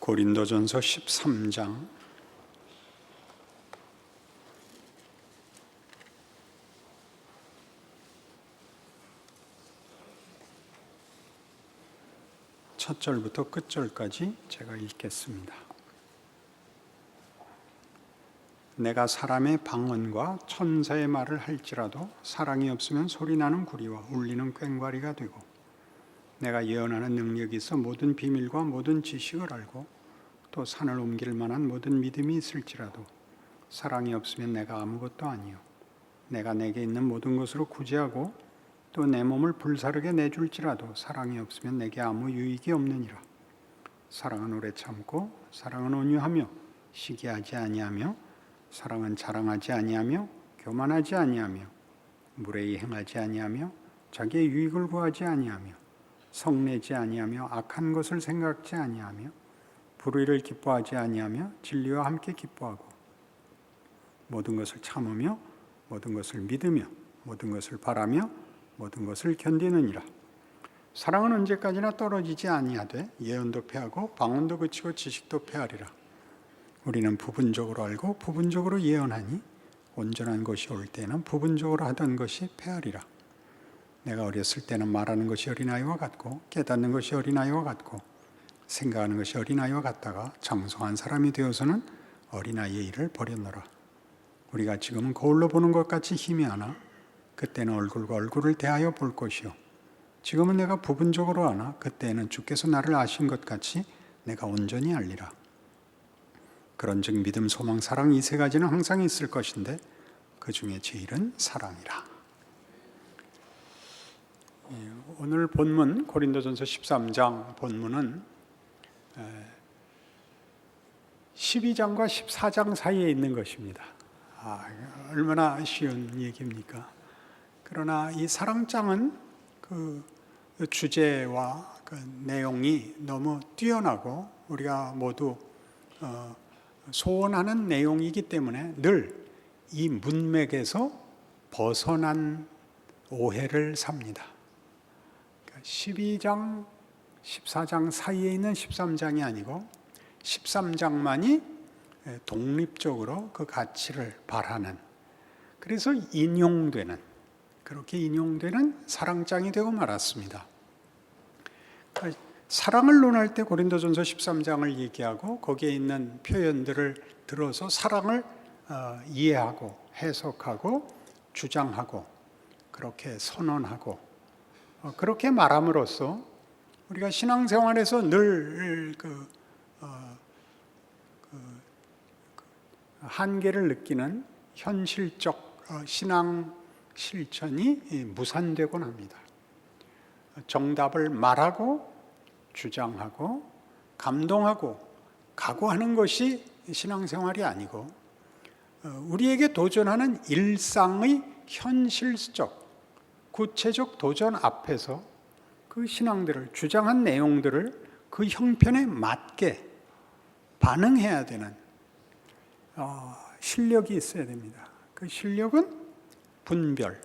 고린도전서 13장 첫 절부터 끝절까지 제가 읽겠습니다. 내가 사람의 방언과 천사의 말을 할지라도 사랑이 없으면 소리나는 구리와 울리는 꽹과리가 되고, 내가 예언하는 능력이 있어 모든 비밀과 모든 지식을 알고 또 산을 옮길 만한 모든 믿음이 있을지라도 사랑이 없으면 내가 아무것도 아니요, 내가 내게 있는 모든 것으로 구제하고 또 내 몸을 불사르게 내줄지라도 사랑이 없으면 내게 아무 유익이 없느니라. 사랑은 오래 참고, 사랑은 온유하며 시기하지 아니하며, 사랑은 자랑하지 아니하며 교만하지 아니하며 무례히 행하지 아니하며 자기의 유익을 구하지 아니하며 성내지 아니하며 악한 것을 생각지 아니하며 불의를 기뻐하지 아니하며 진리와 함께 기뻐하고, 모든 것을 참으며 모든 것을 믿으며 모든 것을 바라며 모든 것을 견디느니라. 사랑은 언제까지나 떨어지지 아니하되 예언도 패하고 방언도 그치고 지식도 패하리라. 우리는 부분적으로 알고 부분적으로 예언하니 온전한 것이 올 때는 부분적으로 하던 것이 패하리라. 내가 어렸을 때는 말하는 것이 어린아이와 같고 깨닫는 것이 어린아이와 같고 생각하는 것이 어린아이와 같다가 장성한 사람이 되어서는 어린아이의 일을 버렸노라. 우리가 지금은 거울로 보는 것 같이 희미하나 그때는 얼굴과 얼굴을 대하여 볼 것이요, 지금은 내가 부분적으로 아나 그때는 주께서 나를 아신 것 같이 내가 온전히 알리라. 그런즉 믿음, 소망, 사랑 이 세 가지는 항상 있을 것인데 그 중에 제일은 사랑이라. 오늘 본문 고린도전서 13장 본문은 12장과 14장 사이에 있는 것입니다. 얼마나 쉬운 얘기입니까? 그러나 이 사랑장은 그 주제와 그 내용이 너무 뛰어나고 우리가 모두 소원하는 내용이기 때문에 늘 이 문맥에서 벗어난 오해를 삽니다. 12장, 14장 사이에 있는 13장이 아니고 13장만이 독립적으로 그 가치를 발하는, 그래서 그렇게 인용되는 사랑장이 되고 말았습니다. 사랑을 논할 때 고린도전서 13장을 얘기하고 거기에 있는 표현들을 들어서 사랑을 이해하고 해석하고 주장하고 그렇게 선언하고 그렇게 말함으로써 우리가 신앙생활에서 늘 한계를 느끼는 현실적 신앙 실천이 무산되곤 합니다. 정답을 말하고 주장하고 감동하고 각오하는 것이 신앙생활이 아니고 우리에게 도전하는 일상의 현실적 구체적 도전 앞에서 그 신앙들을 주장한 내용들을 그 형편에 맞게 반응해야 되는 실력이 있어야 됩니다. 그 실력은 분별,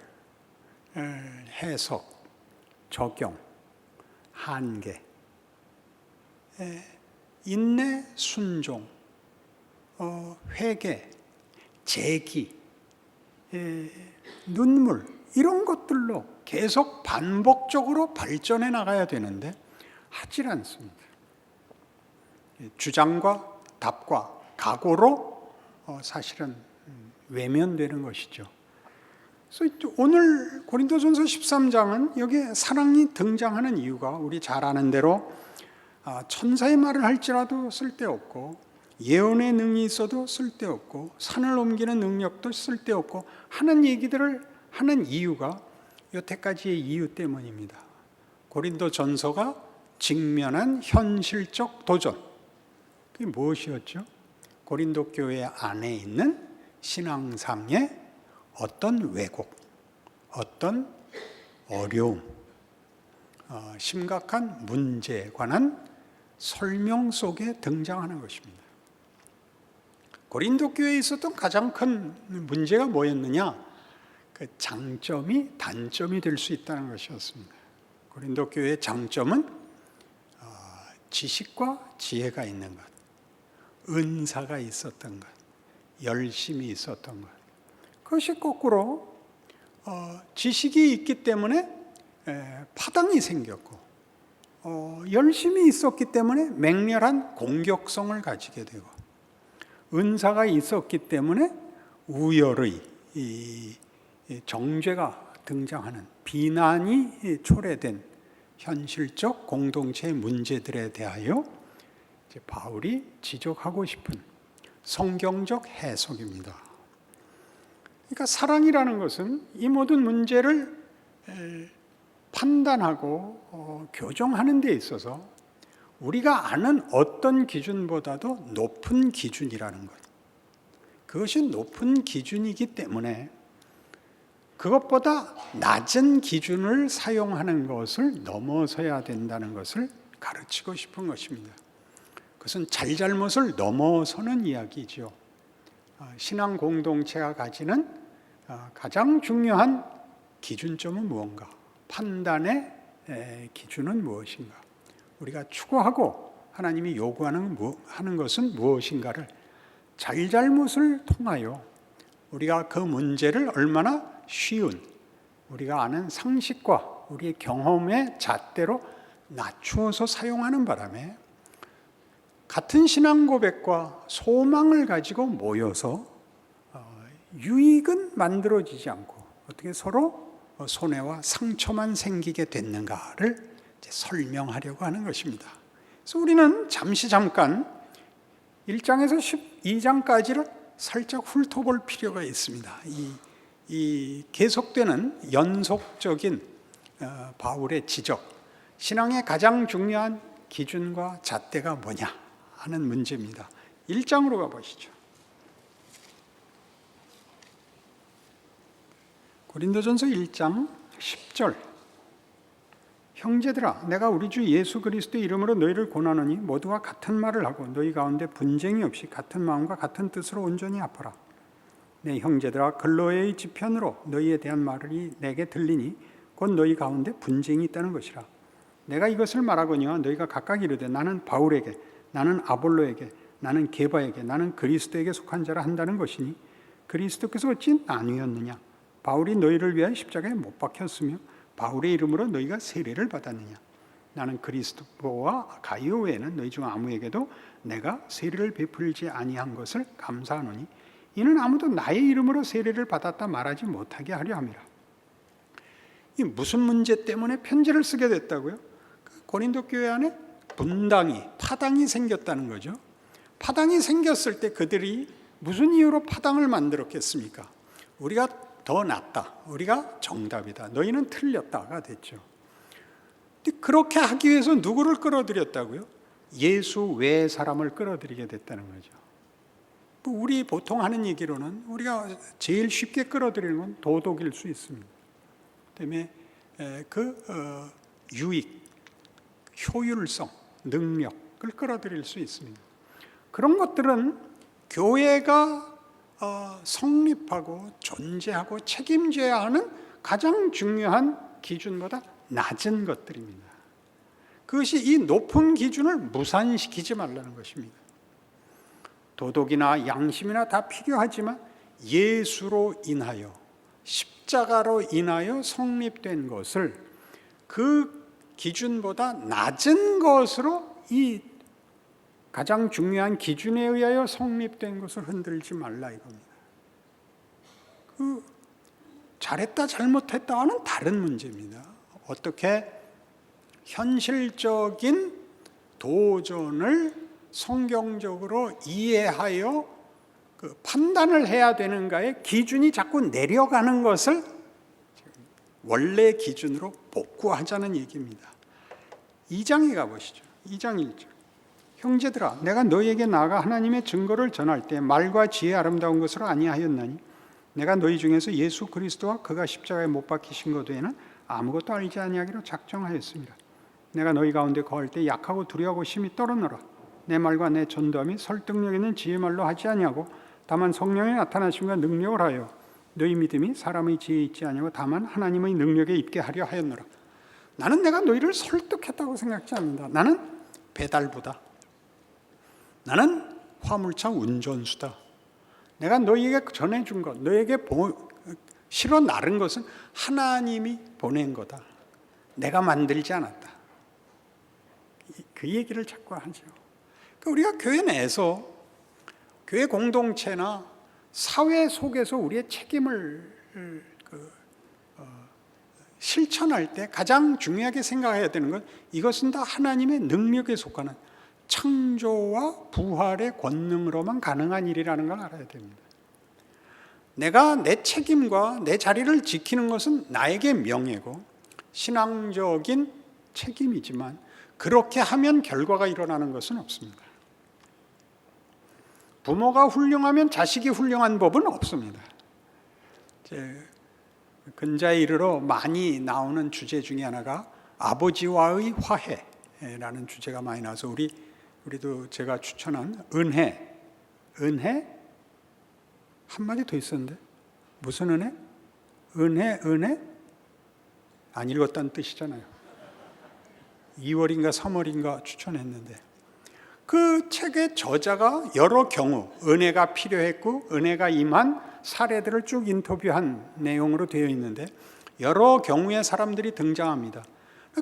해석, 적용, 한계, 인내, 순종, 회개, 재기, 눈물, 이런 것들로 계속 반복적으로 발전해 나가야 되는데 하질 않습니다. 주장과 답과 각오로 사실은 외면되는 것이죠. 그래서 오늘 고린도전서 13장은 여기에 사랑이 등장하는 이유가 우리 잘 아는 대로 천사의 말을 할지라도 쓸데없고 예언의 능이 있어도 쓸데없고 산을 옮기는 능력도 쓸데없고 하는 얘기들을 하는 이유가 여태까지의 이유 때문입니다. 고린도전서가 직면한 현실적 도전, 그게 무엇이었죠? 고린도 교회 안에 있는 신앙상의 어떤 왜곡, 어떤 어려움, 심각한 문제에 관한 설명 속에 등장하는 것입니다. 고린도 교회에 있었던 가장 큰 문제가 뭐였느냐? 그 장점이 단점이 될 수 있다는 것이었습니다. 고린도 교회의 장점은 지식과 지혜가 있는 것, 은사가 있었던 것, 열심이 있었던 것. 그것이 거꾸로 지식이 있기 때문에 파당이 생겼고, 열심이 있었기 때문에 맹렬한 공격성을 가지게 되고, 은사가 있었기 때문에 우열의 정죄가 등장하는, 비난이 초래된 현실적 공동체의 문제들에 대하여 이제 바울이 지적하고 싶은 성경적 해석입니다. 그러니까 사랑이라는 것은 이 모든 문제를 판단하고 교정하는 데 있어서 우리가 아는 어떤 기준보다도 높은 기준이라는 것. 그것이 높은 기준이기 때문에 그것보다 낮은 기준을 사용하는 것을 넘어서야 된다는 것을 가르치고 싶은 것입니다. 그것은 잘잘못을 넘어서는 이야기죠. 신앙 공동체가 가지는 가장 중요한 기준점은 무언가? 판단의 기준은 무엇인가? 우리가 추구하고 하나님이 요구하는 것은 무엇인가를 잘잘못을 통하여 우리가 그 문제를 얼마나 쉬운, 우리가 아는 상식과 우리의 경험의 잣대로 낮추어서 사용하는 바람에 같은 신앙 고백과 소망을 가지고 모여서 유익은 만들어지지 않고 어떻게 서로 손해와 상처만 생기게 됐는가를 설명하려고 하는 것입니다. 그래서 우리는 잠깐 1장에서 12장까지를 살짝 훑어볼 필요가 있습니다. 이 계속되는 연속적인 바울의 지적, 신앙의 가장 중요한 기준과 잣대가 뭐냐 하는 문제입니다. 1장으로 가보시죠. 고린도전서 1장 10절. 형제들아, 내가 우리 주 예수 그리스도의 이름으로 너희를 권하노니 모두가 같은 말을 하고 너희 가운데 분쟁이 없이 같은 마음과 같은 뜻으로 온전히 합하라. 내 형제들아, 글로에의 지편으로 너희에 대한 말이 내게 들리니 곧 너희 가운데 분쟁이 있다는 것이라. 내가 이것을 말하거니와 너희가 각각 이르되 나는 바울에게, 나는 아볼로에게, 나는 게바에게, 나는 그리스도에게 속한 자라 한다는 것이니 그리스도께서 어찌 나뉘었느냐? 바울이 너희를 위하여 십자가에 못 박혔으며 바울의 이름으로 너희가 세례를 받았느냐? 나는 그리스도와 가이오 외에는 너희 중 아무에게도 내가 세례를 베풀지 아니한 것을 감사하노니 이는 아무도 나의 이름으로 세례를 받았다 말하지 못하게 하려 함이라. 이 무슨 문제 때문에 편지를 쓰게 됐다고요? 고린도 교회 안에 분당이, 파당이 생겼다는 거죠. 파당이 생겼을 때 그들이 무슨 이유로 파당을 만들었겠습니까? 우리가 더 낫다, 우리가 정답이다, 너희는 틀렸다가 됐죠. 그렇게 하기 위해서 누구를 끌어들였다고요? 예수 외의 사람을 끌어들이게 됐다는 거죠. 우리 보통 하는 얘기로는 우리가 제일 쉽게 끌어들이는 건 도덕일 수 있습니다. 때문에 유익, 효율성, 능력을 끌어들일 수 있습니다. 그런 것들은 교회가 성립하고 존재하고 책임져야 하는 가장 중요한 기준보다 낮은 것들입니다. 그것이 이 높은 기준을 무산시키지 말라는 것입니다. 도덕이나 양심이나 다 필요하지만 예수로 인하여, 십자가로 인하여 성립된 것을 그 기준보다 낮은 것으로 이 가장 중요한 기준에 의하여 성립된 것을 흔들지 말라 이겁니다. 잘했다 잘못했다와는 다른 문제입니다. 어떻게 현실적인 도전을 성경적으로 이해하여 판단을 해야 되는가의 기준이 자꾸 내려가는 것을 원래 기준으로 복구하자는 얘기입니다. 2장에 가보시죠. 2장 1절. 형제들아, 내가 너희에게 나아가 하나님의 증거를 전할 때 말과 지혜 아름다운 것으로 아니하였나니 내가 너희 중에서 예수 그리스도와 그가 십자가에 못 박히신 것 외에는 아무것도 알지 아니하기로 작정하였습니다. 내가 너희 가운데 거할 때 약하고 두려워하고 심히 떨어노라. 내 말과 내 전도함이 설득력 있는 지혜 말로 하지 아니하고 다만 성령의 나타나심과 능력을 하여 너희 믿음이 사람의 지혜에 있지 아니하고 다만 하나님의 능력에 있게 하려 하였노라. 나는 내가 너희를 설득했다고 생각지 않는다. 나는 배달부다. 나는 화물차 운전수다. 내가 너희에게 전해준 것, 너희에게 실어 나른 것은 하나님이 보낸 거다. 내가 만들지 않았다. 그 얘기를 자꾸 하죠. 그러니까 우리가 교회 내에서 교회 공동체나 사회 속에서 우리의 책임을 실천할 때 가장 중요하게 생각해야 되는 건 이것은 다 하나님의 능력에 속하는 창조와 부활의 권능으로만 가능한 일이라는 걸 알아야 됩니다. 내가 내 책임과 내 자리를 지키는 것은 나에게 명예고 신앙적인 책임이지만 그렇게 하면 결과가 일어나는 것은 없습니다. 부모가 훌륭하면 자식이 훌륭한 법은 없습니다. 근자에 이르러 많이 나오는 주제 중에 하나가 아버지와의 화해라는 주제가 많이 나와서 우리도 제가 추천한 은혜 한마디 더 있었는데 무슨 은혜? 은혜? 안 읽었다는 뜻이잖아요. 2월인가 3월인가 추천했는데 그 책의 저자가 여러 경우 은혜가 필요했고 은혜가 임한 사례들을 쭉 인터뷰한 내용으로 되어 있는데 여러 경우의 사람들이 등장합니다.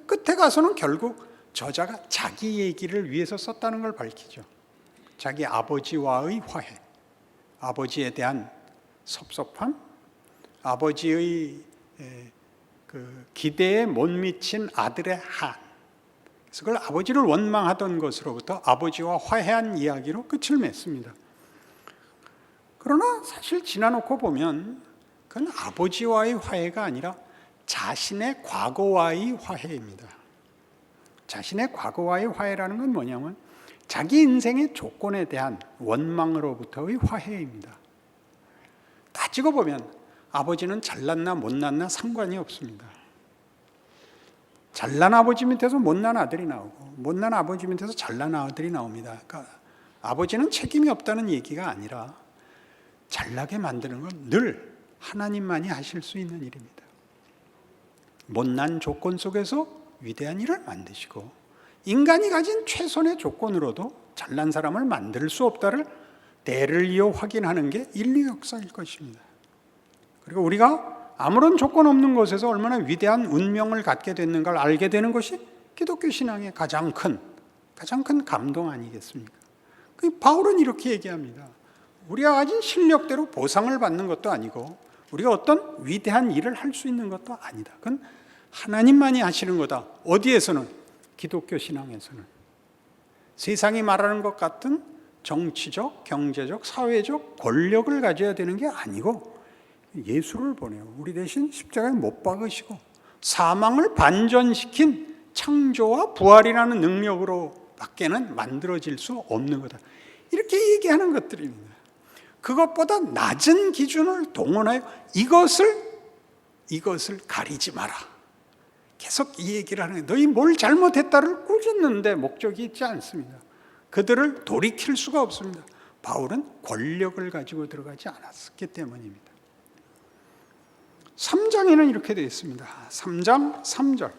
끝에 가서는 결국 저자가 자기 얘기를 위해서 썼다는 걸 밝히죠. 자기 아버지와의 화해, 아버지에 대한 섭섭함, 아버지의 그 기대에 못 미친 아들의 한, 그걸 아버지를 원망하던 것으로부터 아버지와 화해한 이야기로 끝을 맺습니다. 그러나 사실 지나놓고 보면 그건 아버지와의 화해가 아니라 자신의 과거와의 화해입니다. 자신의 과거와의 화해라는 건 뭐냐면 자기 인생의 조건에 대한 원망으로부터의 화해입니다. 따지고 보면 아버지는 잘났나 못났나 상관이 없습니다. 잘난 아버지 밑에서 못난 아들이 나오고 못난 아버지 밑에서 잘난 아들이 나옵니다. 그러니까 아버지는 책임이 없다는 얘기가 아니라 잘나게 만드는 건 늘 하나님만이 하실 수 있는 일입니다. 못난 조건 속에서 위대한 일을 만드시고 인간이 가진 최선의 조건으로도 잘난 사람을 만들 수 없다를 대를 이어 확인하는 게 인류 역사일 것입니다. 그리고 우리가 아무런 조건 없는 곳에서 얼마나 위대한 운명을 갖게 됐는가를 알게 되는 것이 기독교 신앙의 가장 큰 감동 아니겠습니까? 바울은 이렇게 얘기합니다. 우리가 가진 실력대로 보상을 받는 것도 아니고 우리가 어떤 위대한 일을 할 수 있는 것도 아니다. 그건 하나님만이 하시는 거다. 어디에서는? 기독교 신앙에서는. 세상이 말하는 것 같은 정치적, 경제적, 사회적 권력을 가져야 되는 게 아니고 예수를 보내요. 우리 대신 십자가에 못 박으시고 사망을 반전시킨 창조와 부활이라는 능력으로 밖에는 만들어질 수 없는 거다. 이렇게 얘기하는 것들입니다. 그것보다 낮은 기준을 동원하여 이것을 가리지 마라. 계속 이 얘기를 하는 거예요. 너희 뭘 잘못했다를 꾸짖는데 목적이 있지 않습니다. 그들을 돌이킬 수가 없습니다. 바울은 권력을 가지고 들어가지 않았기 때문입니다. 3장에는 이렇게 되어 있습니다. 3장 3절.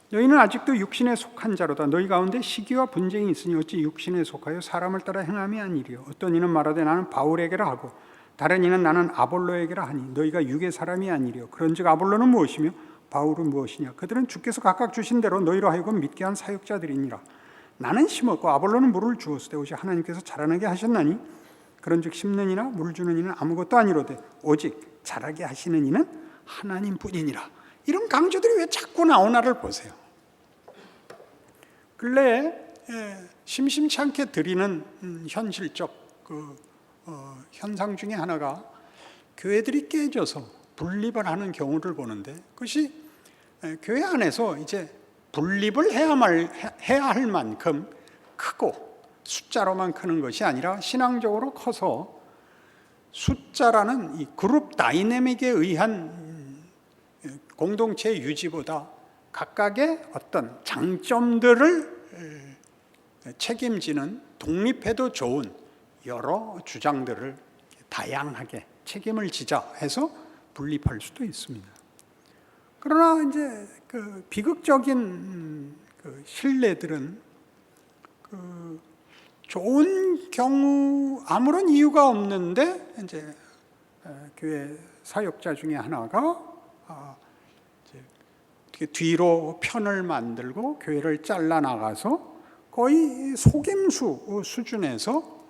너희는 아직도 육신에 속한 자로다. 너희 가운데 시기와 분쟁이 있으니 어찌 육신에 속하여 사람을 따라 행함이 아니리요. 어떤 이는 말하되 나는 바울에게라 하고 다른 이는 나는 아볼로에게라 하니 너희가 육의 사람이 아니리요. 그런즉 아볼로는 무엇이며 바울은 무엇이냐. 그들은 주께서 각각 주신 대로 너희로 하여금 믿게 한 사역자들이니라. 나는 심었고 아볼로는 물을 주었으되 오직 하나님께서 자라나게 하셨나니 그런즉 심는 이나 물 주는 이는 아무것도 아니로되 오직 자라게 하시는 이는 하나님뿐이니라. 이런 강조들이 왜 자꾸 나오나를 보세요. 근래에 심심치 않게 드리는 현실적 현상 중에 하나가 교회들이 깨져서 분립을 하는 경우를 보는데 그것이 교회 안에서 이제 분립을 해야 할 만큼 크고 숫자로만 크는 것이 아니라 신앙적으로 커서 숫자라는 이 그룹 다이내믹에 의한 공동체의 유지보다 각각의 어떤 장점들을 책임지는 독립해도 좋은 여러 주장들을 다양하게 책임을 지자 해서 분립할 수도 있습니다. 그러나 이제 그 비극적인 그 신뢰들은 좋은 경우 아무런 이유가 없는데 이제 교회 사역자 중에 하나가 이제 뒤로 편을 만들고 교회를 잘라 나가서 거의 속임수 수준에서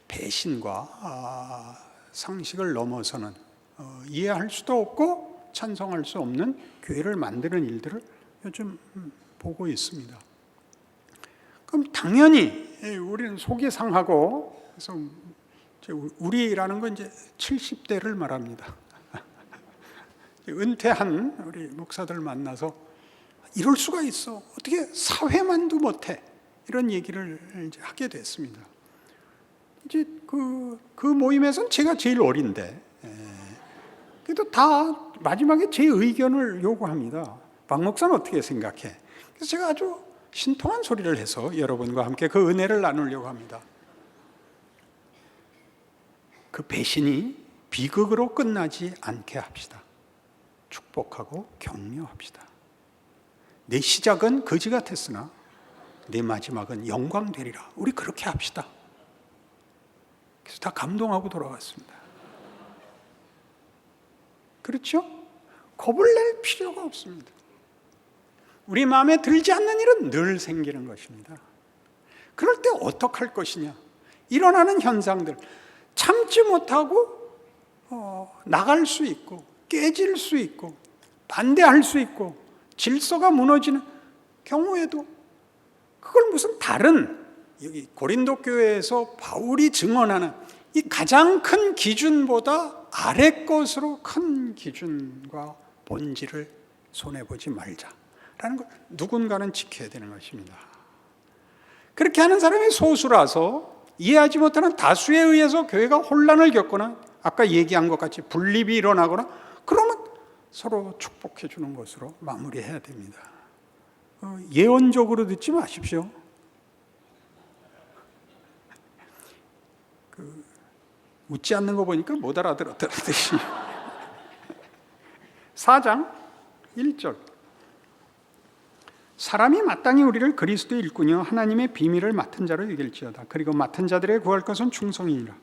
배신과 상식을 넘어서는 이해할 수도 없고 찬성할 수 없는 교회를 만드는 일들을 요즘 보고 있습니다. 그럼 당연히 우리는 속이 상하고, 그래서 우리라는 건 이제 70대를 말합니다. 은퇴한 우리 목사들 만나서 이럴 수가 있어, 어떻게 사회만도 못해, 이런 얘기를 이제 하게 됐습니다. 이제 그 모임에서는 제가 제일 어린데, 그래도 다 마지막에 제 의견을 요구합니다. 박 목사는 어떻게 생각해? 그래서 제가 아주 신통한 소리를 해서 여러분과 함께 그 은혜를 나누려고 합니다. 그 배신이 비극으로 끝나지 않게 합시다. 축복하고 격려합시다. 내 시작은 거지 같았으나 내 마지막은 영광 되리라. 우리 그렇게 합시다. 그래서 다 감동하고 돌아갔습니다. 그렇죠? 겁을 낼 필요가 없습니다. 우리 마음에 들지 않는 일은 늘 생기는 것입니다. 그럴 때 어떻게 할 것이냐? 일어나는 현상들, 참지 못하고 나갈 수 있고 깨질 수 있고 반대할 수 있고 질서가 무너지는 경우에도 그걸 무슨 다른, 여기 고린도 교회에서 바울이 증언하는 이 가장 큰 기준보다 아래 것으로 큰 기준과 본질을 손해보지 말자라는 걸 누군가는 지켜야 되는 것입니다. 그렇게 하는 사람이 소수라서 이해하지 못하는 다수에 의해서 교회가 혼란을 겪거나 아까 얘기한 것 같이 분립이 일어나거나 그러면 서로 축복해 주는 것으로 마무리해야 됩니다. 예언적으로 듣지 마십시오. 웃지 않는 거 보니까 못 알아들었더라듯이. 4장 1절. 사람이 마땅히 우리를 그리스도의 일꾼이요 하나님의 비밀을 맡은 자로 여길지어다. 그리고 맡은 자들에게 구할 것은 충성이니라.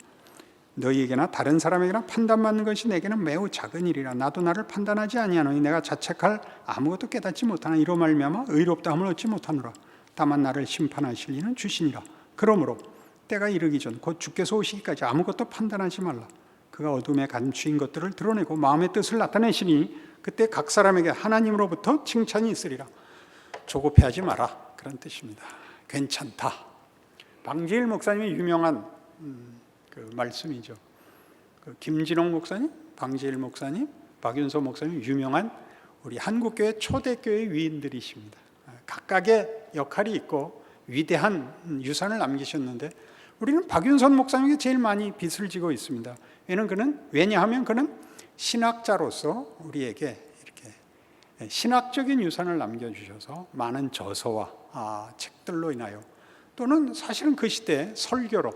너희에게나 다른 사람에게나 판단받는 것이 내게는 매우 작은 일이라. 나도 나를 판단하지 아니하노니 내가 자책할 아무것도 깨닫지 못하나 이로 말미암아 의롭다함을 얻지 못하노라. 다만 나를 심판하실 이는 주시니라. 그러므로 때가 이르기 전 곧 주께서 오시기까지 아무것도 판단하지 말라. 그가 어둠에 감추인 것들을 드러내고 마음의 뜻을 나타내시니 그때 각 사람에게 하나님으로부터 칭찬이 있으리라. 조급해하지 마라, 그런 뜻입니다. 괜찮다. 방지일 목사님의 유명한 그 말씀이죠. 김진홍 목사님, 방지일 목사님, 박윤서 목사님, 유명한 우리 한국교회 초대교회 위인들이십니다. 각각의 역할이 있고 위대한 유산을 남기셨는데 우리는 박윤선 목사님에게 제일 많이 빚을 지고 있습니다. 왜냐하면 그는 신학자로서 우리에게 이렇게 신학적인 유산을 남겨주셔서 많은 저서와 책들로 인하여 또는 사실은 그 시대에 설교로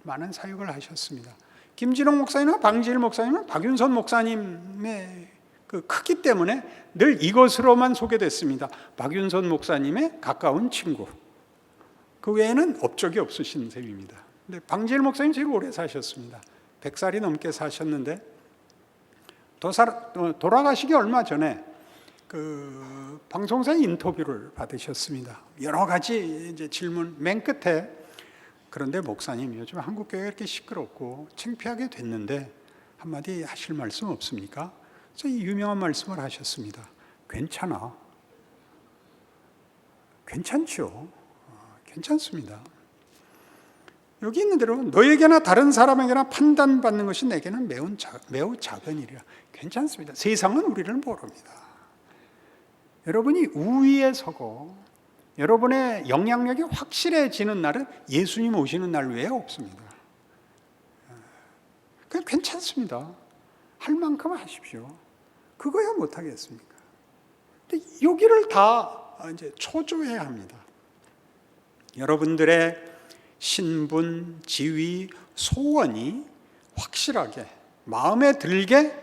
많은 사역을 하셨습니다. 김진홍 목사님과 방지일 목사님은 박윤선 목사님의 그 크기 때문에 늘 이것으로만 소개됐습니다. 박윤선 목사님의 가까운 친구. 그 외에는 업적이 없으신 셈입니다. 근데 방지일 목사님 제일 오래 사셨습니다. 100살이 넘게 사셨는데 돌아가시기 얼마 전에 그 방송사의 인터뷰를 받으셨습니다. 여러 가지 이제 질문 맨 끝에 그런데 목사님 요즘 한국교회가 이렇게 시끄럽고 창피하게 됐는데 한마디 하실 말씀 없습니까? 그래서 이 유명한 말씀을 하셨습니다. 괜찮아. 괜찮죠. 괜찮습니다. 여기 있는 대로 너에게나 다른 사람에게나 판단받는 것이 내게는 매우 작은 일이라. 괜찮습니다. 세상은 우리를 모릅니다. 여러분이 우위에 서고 여러분의 영향력이 확실해지는 날은 예수님 오시는 날 외에 없습니다. 그냥 괜찮습니다. 할 만큼 하십시오. 그거야 못하겠습니까? 근데 여기를 다 이제 초조해야 합니다. 여러분들의 신분, 지위, 소원이 확실하게 마음에 들게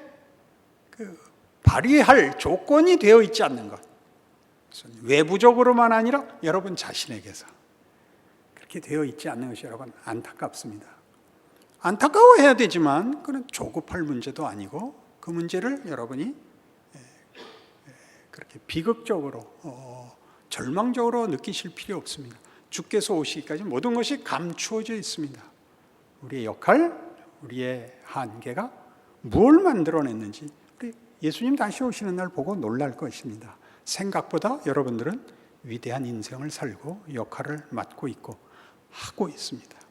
발휘할 조건이 되어 있지 않는 것. 외부적으로만 아니라 여러분 자신에게서 그렇게 되어 있지 않는 것이 여러분 안타깝습니다. 안타까워해야 되지만 그건 조급할 문제도 아니고 그 문제를 여러분이 그렇게 비극적으로 절망적으로 느끼실 필요 없습니다. 주께서 오시기까지 모든 것이 감추어져 있습니다. 우리의 역할, 우리의 한계가 뭘 만들어냈는지 우리 예수님 다시 오시는 날 보고 놀랄 것입니다. 생각보다 여러분들은 위대한 인생을 살고 역할을 맡고 있고 하고 있습니다.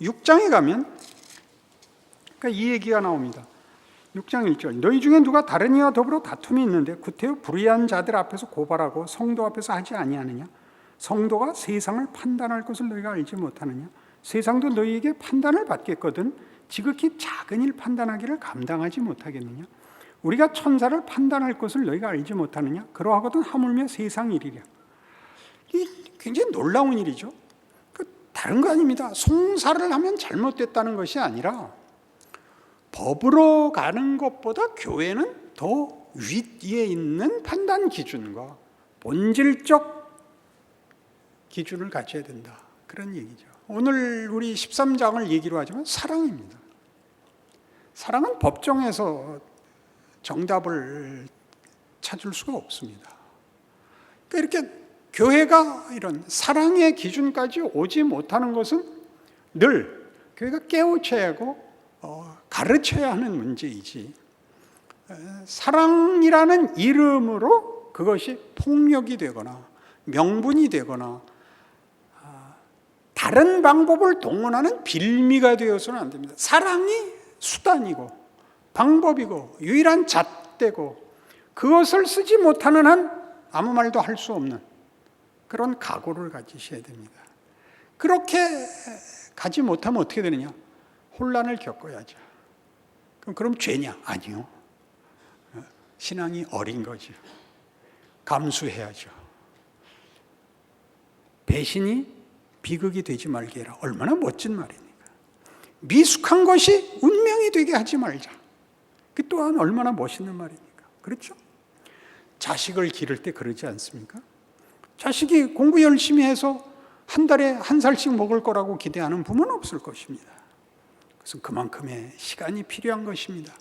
6장에 가면 그러니까 이 얘기가 나옵니다. 6장 1절 너희 중에 누가 다른 이와 더불어 다툼이 있는데 구태여 불의한 자들 앞에서 고발하고 성도 앞에서 하지 아니하느냐? 성도가 세상을 판단할 것을 너희가 알지 못하느냐? 세상도 너희에게 판단을 받겠거든 지극히 작은 일 판단하기를 감당하지 못하겠느냐? 우리가 천사를 판단할 것을 너희가 알지 못하느냐? 그러하거든 하물며 세상 일이랴. 이 굉장히 놀라운 일이죠. 다른 거 아닙니다. 송사를 하면 잘못됐다는 것이 아니라 법으로 가는 것보다 교회는 더 위에 있는 판단 기준과 본질적 기준을 가져야 된다. 그런 얘기죠. 오늘 우리 13장을 얘기로 하지만 사랑입니다. 사랑은 법정에서 정답을 찾을 수가 없습니다. 그러니까 이렇게 교회가 이런 사랑의 기준까지 오지 못하는 것은 늘 교회가 깨우쳐야 하고 가르쳐야 하는 문제이지 사랑이라는 이름으로 그것이 폭력이 되거나 명분이 되거나 다른 방법을 동원하는 빌미가 되어서는 안 됩니다. 사랑이 수단이고 방법이고 유일한 잣대고 그것을 쓰지 못하는 한 아무 말도 할 수 없는 그런 각오를 가지셔야 됩니다. 그렇게 가지 못하면 어떻게 되느냐? 혼란을 겪어야죠. 그럼 죄냐? 아니요. 신앙이 어린 거죠. 감수해야죠. 배신이 비극이 되지 말게 해라. 얼마나 멋진 말입니까? 미숙한 것이 운명이 되게 하지 말자. 그 또한 얼마나 멋있는 말입니까? 그렇죠? 자식을 기를 때 그러지 않습니까? 자식이 공부 열심히 해서 한 달에 한 살씩 먹을 거라고 기대하는 부모는 없을 것입니다. 그래서 그만큼의 시간이 필요한 것입니다.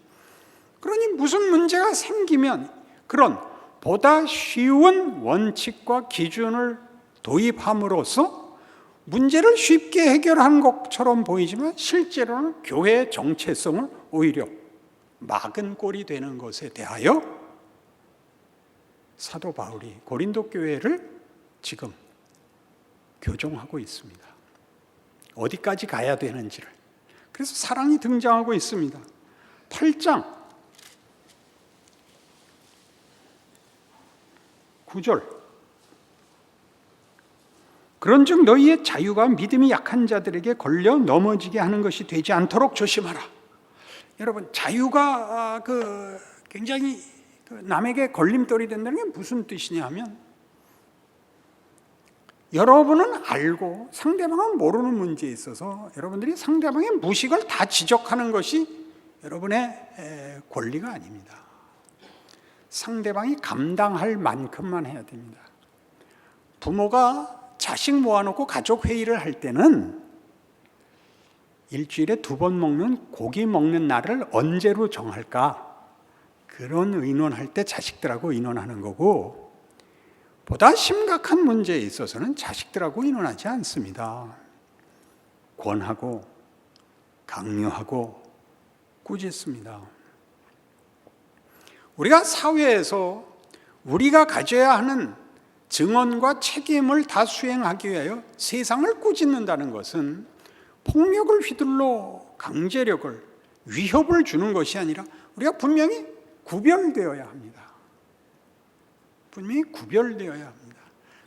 그러니 무슨 문제가 생기면 그런 보다 쉬운 원칙과 기준을 도입함으로써 문제를 쉽게 해결한 것처럼 보이지만 실제로는 교회의 정체성을 오히려 막은 꼴이 되는 것에 대하여 사도 바울이 고린도 교회를 지금 교정하고 있습니다. 어디까지 가야 되는지를. 그래서 사랑이 등장하고 있습니다. 8장 9절 그런즉 너희의 자유가 믿음이 약한 자들에게 걸려 넘어지게 하는 것이 되지 않도록 조심하라. 여러분 자유가 굉장히 남에게 걸림돌이 된다는 게 무슨 뜻이냐 하면 여러분은 알고 상대방은 모르는 문제에 있어서 여러분들이 상대방의 무식을 다 지적하는 것이 여러분의 권리가 아닙니다. 상대방이 감당할 만큼만 해야 됩니다. 부모가 자식 모아놓고 가족 회의를 할 때는 일주일에 2번 먹는 고기 먹는 날을 언제로 정할까? 그런 의논할 때 자식들하고 의논하는 거고 보다 심각한 문제에 있어서는 자식들하고 의논하지 않습니다. 권하고 강요하고 꾸짖습니다. 우리가 사회에서 우리가 가져야 하는 증언과 책임을 다 수행하기 위하여 세상을 꾸짖는다는 것은 폭력을 휘둘러 강제력을 위협을 주는 것이 아니라 우리가 분명히 구별되어야 합니다. 분명히 구별되어야 합니다.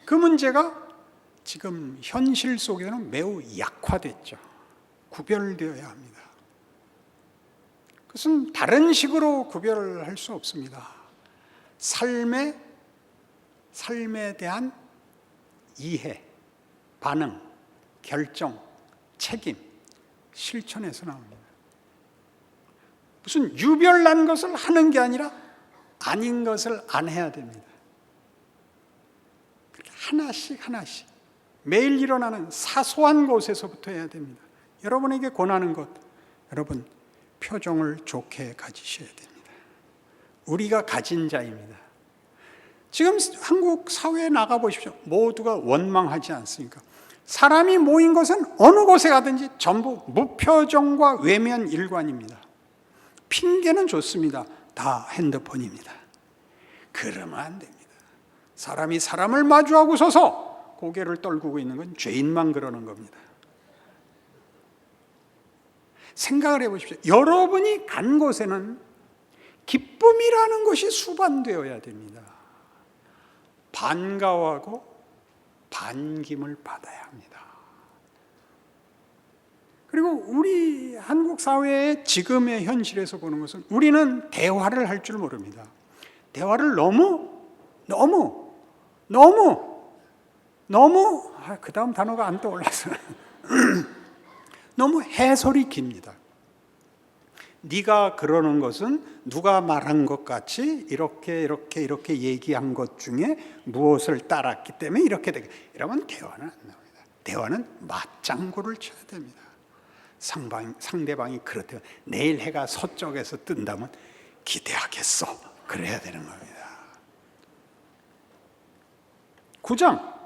그 문제가 지금 현실 속에는 매우 약화됐죠. 구별되어야 합니다. 그것은 다른 식으로 구별을 할 수 없습니다. 삶에 대한 이해, 반응, 결정, 책임, 실천에서 나옵니다. 무슨 유별난 것을 하는 게 아니라 아닌 것을 안 해야 됩니다. 하나씩 하나씩 매일 일어나는 사소한 곳에서부터 해야 됩니다. 여러분에게 권하는 것, 여러분 표정을 좋게 가지셔야 됩니다. 우리가 가진 자입니다. 지금 한국 사회에 나가보십시오. 모두가 원망하지 않습니까? 사람이 모인 것은 어느 곳에 가든지 전부 무표정과 외면 일관입니다. 핑계는 좋습니다. 다 핸드폰입니다. 그러면 안 됩니다. 사람이 사람을 마주하고 서서 고개를 떨구고 있는 건 죄인만 그러는 겁니다. 생각을 해보십시오. 여러분이 간 곳에는 기쁨이라는 것이 수반되어야 됩니다. 반가워하고 반김을 받아야 합니다. 그리고 우리 한국 사회의 지금의 현실에서 보는 것은 우리는 대화를 할 줄 모릅니다. 대화를 그 다음 단어가 안 떠올라서 너무 해설이 깁니다. 네가 그러는 것은 누가 말한 것 같이 이렇게 얘기한 것 중에 무엇을 따랐기 때문에 이렇게 되게, 이러면 대화는 안 나옵니다. 대화는 맞장구를 쳐야 됩니다. 상대방이 그렇대요. 내일 해가 서쪽에서 뜬다면 기대하겠어. 그래야 되는 겁니다. 9장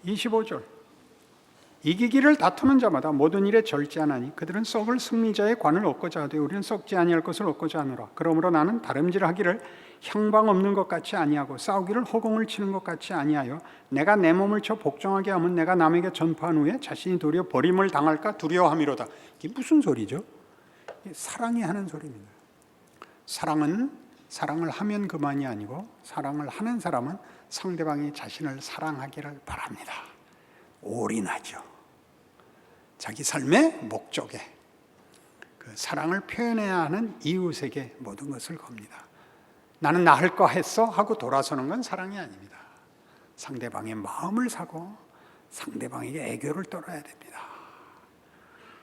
25절 이기기를 다투는 자마다 모든 일에 절제하나니 그들은 썩을 승리자의 관을 얻고자 하되 우리는 썩지 아니할 것을 얻고자 하노라. 그러므로 나는 다름질하기를 향방 없는 것 같이 아니하고 싸우기를 허공을 치는 것 같이 아니하여 내가 내 몸을 쳐 복종하게 하면 내가 남에게 전파한 후에 자신이 도리어 버림을 당할까 두려워함이로다. 이게 무슨 소리죠? 사랑이 하는 소리입니다. 사랑은 사랑을 하면 그만이 아니고 사랑을 하는 사람은 상대방이 자신을 사랑하기를 바랍니다. 올인하죠. 자기 삶의 목적에 그 사랑을 표현해야 하는 이웃에게 모든 것을 겁니다. 나는 나 할 거 했어 하고 돌아서는 건 사랑이 아닙니다. 상대방의 마음을 사고 상대방에게 애교를 떨어야 됩니다.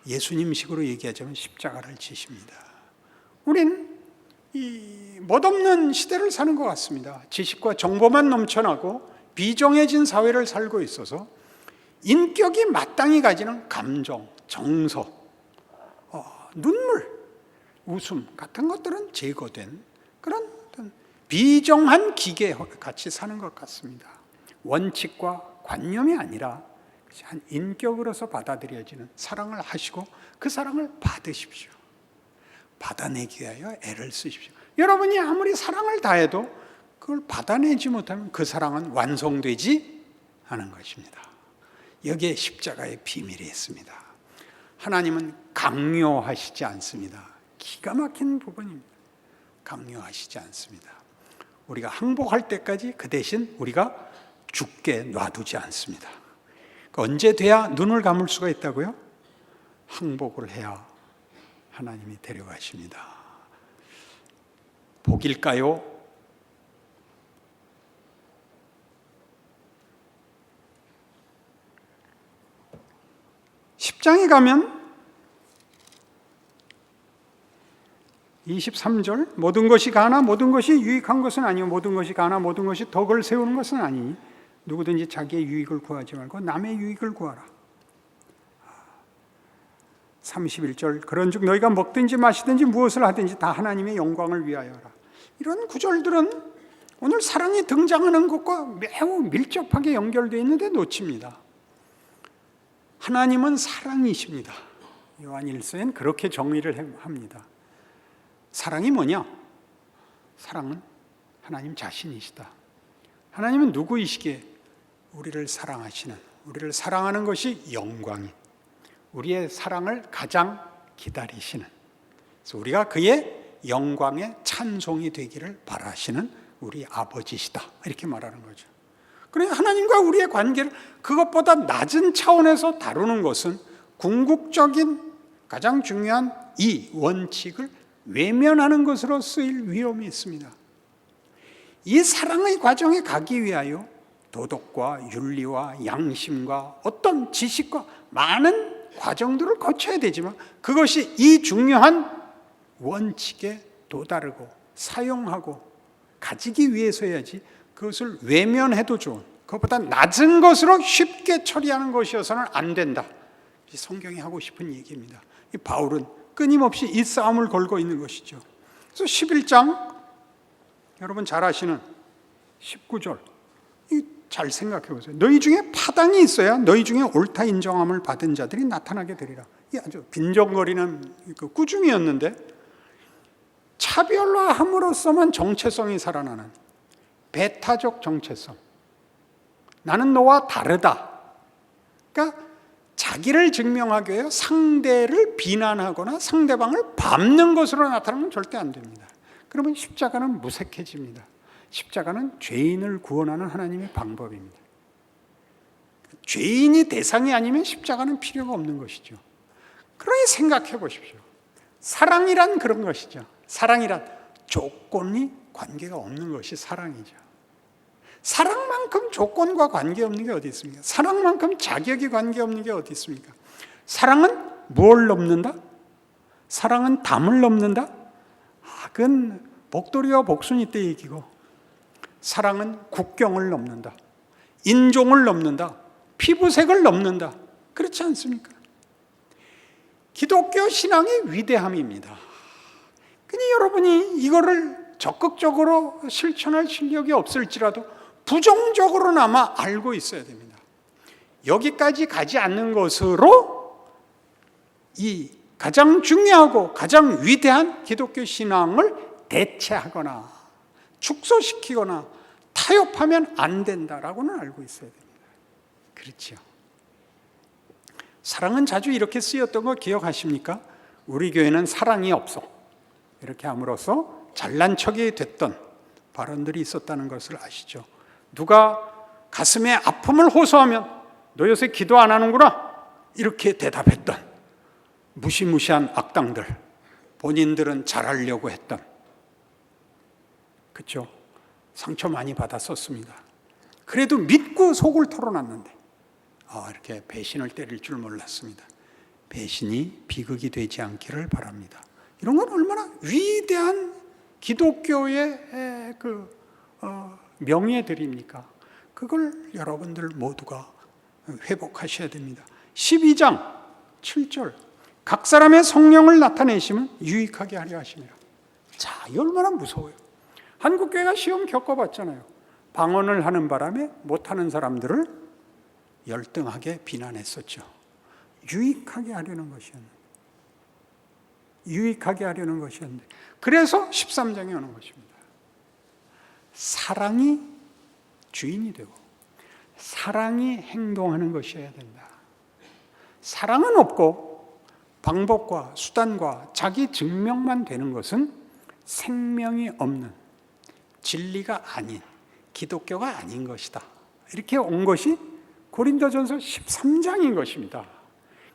예수님식으로 얘기하자면 십자가를 지십니다. 우린 이 멋없는 시대를 사는 것 같습니다. 지식과 정보만 넘쳐나고 비정해진 사회를 살고 있어서 인격이 마땅히 가지는 감정, 정서, 눈물, 웃음 같은 것들은 제거된 그런 비정한 기계 같이 사는 것 같습니다. 원칙과 관념이 아니라 한 인격으로서 받아들여지는 사랑을 하시고 그 사랑을 받으십시오. 받아내기 위하여 애를 쓰십시오. 여러분이 아무리 사랑을 다해도 그걸 받아내지 못하면 그 사랑은 완성되지 않은 것입니다. 여기에 십자가의 비밀이 있습니다. 하나님은 강요하시지 않습니다. 기가 막힌 부분입니다. 강요하시지 않습니다. 우리가 항복할 때까지 그 대신 우리가 죽게 놔두지 않습니다. 언제 돼야 눈을 감을 수가 있다고요? 항복을 해야 하나님이 데려가십니다. 복일까요? 십장에 가면 23절 모든 것이 가나 모든 것이 유익한 것은 아니요 모든 것이 가나 모든 것이 덕을 세우는 것은 아니니 누구든지 자기의 유익을 구하지 말고 남의 유익을 구하라. 31절 그런즉 너희가 먹든지 마시든지 무엇을 하든지 다 하나님의 영광을 위하여라. 이런 구절들은 오늘 사랑이 등장하는 것과 매우 밀접하게 연결되어 있는데 놓칩니다. 하나님은 사랑이십니다. 요한 1서엔 그렇게 정의를 합니다. 사랑이 뭐냐? 사랑은 하나님 자신이시다. 하나님은 누구이시기에 우리를 사랑하시는, 우리를 사랑하는 것이 영광이, 우리의 사랑을 가장 기다리시는, 그래서 우리가 그의 영광의 찬송이 되기를 바라시는 우리 아버지시다. 이렇게 말하는 거죠. 그러니까 하나님과 우리의 관계를 그것보다 낮은 차원에서 다루는 것은 궁극적인 가장 중요한 이 원칙을 외면하는 것으로 쓰일 위험이 있습니다. 이 사랑의 과정에 가기 위하여 도덕과 윤리와 양심과 어떤 지식과 많은 과정들을 거쳐야 되지만 그것이 이 중요한 원칙에 도다르고 사용하고 가지기 위해서야지 그것을 외면해도 좋은, 그것보다 낮은 것으로 쉽게 처리하는 것이어서는 안 된다. 성경이 하고 싶은 얘기입니다. 이 바울은 끊임없이 이 싸움을 걸고 있는 것이죠. 그래서 11장 여러분 잘 아시는 19절 잘 생각해 보세요. 너희 중에 파당이 있어야 너희 중에 옳다 인정함을 받은 자들이 나타나게 되리라. 이게 아주 빈정거리는 꾸중이었는데 차별화함으로써만 정체성이 살아나는 배타적 정체성. 나는 너와 다르다. 그러니까 자기를 증명하기 위해 상대를 비난하거나 상대방을 밟는 것으로 나타나면 절대 안 됩니다. 그러면 십자가는 무색해집니다. 십자가는 죄인을 구원하는 하나님의 방법입니다. 죄인이 대상이 아니면 십자가는 필요가 없는 것이죠. 그러니 생각해 보십시오. 사랑이란 그런 것이죠. 사랑이란 조건이 관계가 없는 것이 사랑이죠. 사랑만큼 조건과 관계없는 게 어디 있습니까? 사랑만큼 자격이 관계없는 게 어디 있습니까? 사랑은 뭘 넘는다? 사랑은 담을 넘는다? 그건 복돌이와 복순이 때 얘기고, 사랑은 국경을 넘는다. 인종을 넘는다. 피부색을 넘는다. 그렇지 않습니까? 기독교 신앙의 위대함입니다. 그니 여러분이 이거를 적극적으로 실천할 실력이 없을지라도 부정적으로나마 알고 있어야 됩니다. 여기까지 가지 않는 것으로 이 가장 중요하고 가장 위대한 기독교 신앙을 대체하거나 축소시키거나 타협하면 안 된다라고는 알고 있어야 됩니다. 그렇죠. 사랑은 자주 이렇게 쓰였던 거 기억하십니까? 우리 교회는 사랑이 없어. 이렇게 함으로써 잘난 척이 됐던 발언들이 있었다는 것을 아시죠? 누가 가슴에 아픔을 호소하면 너 요새 기도 안 하는구나 이렇게 대답했던 무시무시한 악당들, 본인들은 잘하려고 했던, 그렇죠? 상처 많이 받았었습니다. 그래도 믿고 속을 털어놨는데 이렇게 배신을 때릴 줄 몰랐습니다. 배신이 비극이 되지 않기를 바랍니다. 이런 건 얼마나 위대한 기독교의 명예들입니까? 그걸 여러분들 모두가 회복하셔야 됩니다. 12장 7절 각 사람의 성령을 나타내시면 유익하게 하려 하심이라. 자, 이 얼마나 무서워요. 한국교회가 시험 겪어봤잖아요. 방언을 하는 바람에 못하는 사람들을 열등하게 비난했었죠. 유익하게 하려는 것이었는데, 유익하게 하려는 것이었는데, 그래서 13장에 오는 것입니다. 사랑이 주인이 되고 사랑이 행동하는 것이어야 된다. 사랑은 없고 방법과 수단과 자기 증명만 되는 것은 생명이 없는, 진리가 아닌, 기독교가 아닌 것이다. 이렇게 온 것이 고린도전서 13장인 것입니다.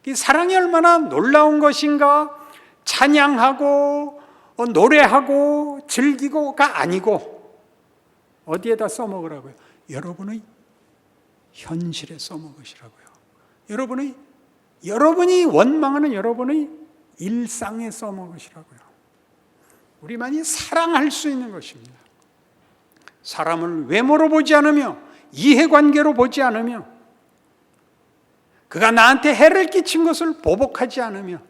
이 사랑이 얼마나 놀라운 것인가, 찬양하고 노래하고 즐기고가 아니고 어디에다 써먹으라고요? 여러분의 현실에 써먹으시라고요. 여러분이 원망하는 여러분의 일상에 써먹으시라고요. 우리만이 사랑할 수 있는 것입니다. 사람을 외모로 보지 않으며 이해관계로 보지 않으며 그가 나한테 해를 끼친 것을 보복하지 않으며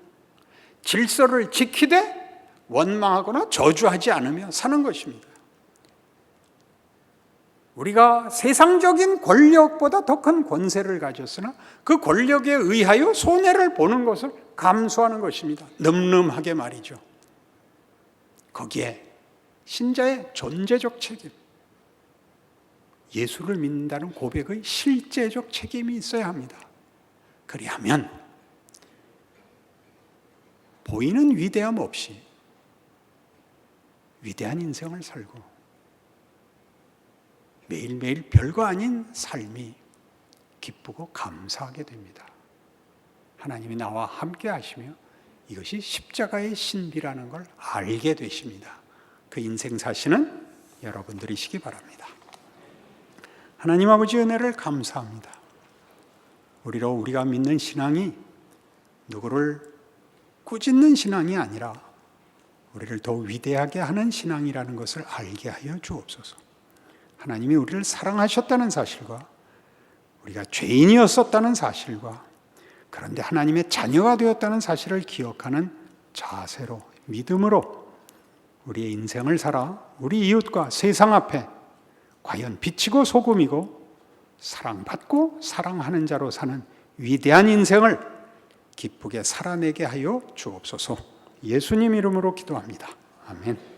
질서를 지키되 원망하거나 저주하지 않으며 사는 것입니다. 우리가 세상적인 권력보다 더 큰 권세를 가졌으나 그 권력에 의하여 손해를 보는 것을 감수하는 것입니다. 늠름하게 말이죠. 거기에 신자의 존재적 책임, 예수를 믿는다는 고백의 실제적 책임이 있어야 합니다. 그리하면 보이는 위대함 없이 위대한 인생을 살고 매일매일 별거 아닌 삶이 기쁘고 감사하게 됩니다. 하나님이 나와 함께 하시며 이것이 십자가의 신비라는 걸 알게 되십니다. 그 인생 사시는 여러분들이시기 바랍니다. 하나님 아버지 은혜를 감사합니다. 우리가 믿는 신앙이 누구를 꾸짖는 신앙이 아니라 우리를 더 위대하게 하는 신앙이라는 것을 알게 하여 주옵소서. 하나님이 우리를 사랑하셨다는 사실과 우리가 죄인이었었다는 사실과 그런데 하나님의 자녀가 되었다는 사실을 기억하는 자세로, 믿음으로 우리의 인생을 살아 우리 이웃과 세상 앞에 과연 빛이고 소금이고 사랑받고 사랑하는 자로 사는 위대한 인생을 기쁘게 살아내게 하여 주옵소서. 예수님 이름으로 기도합니다. 아멘.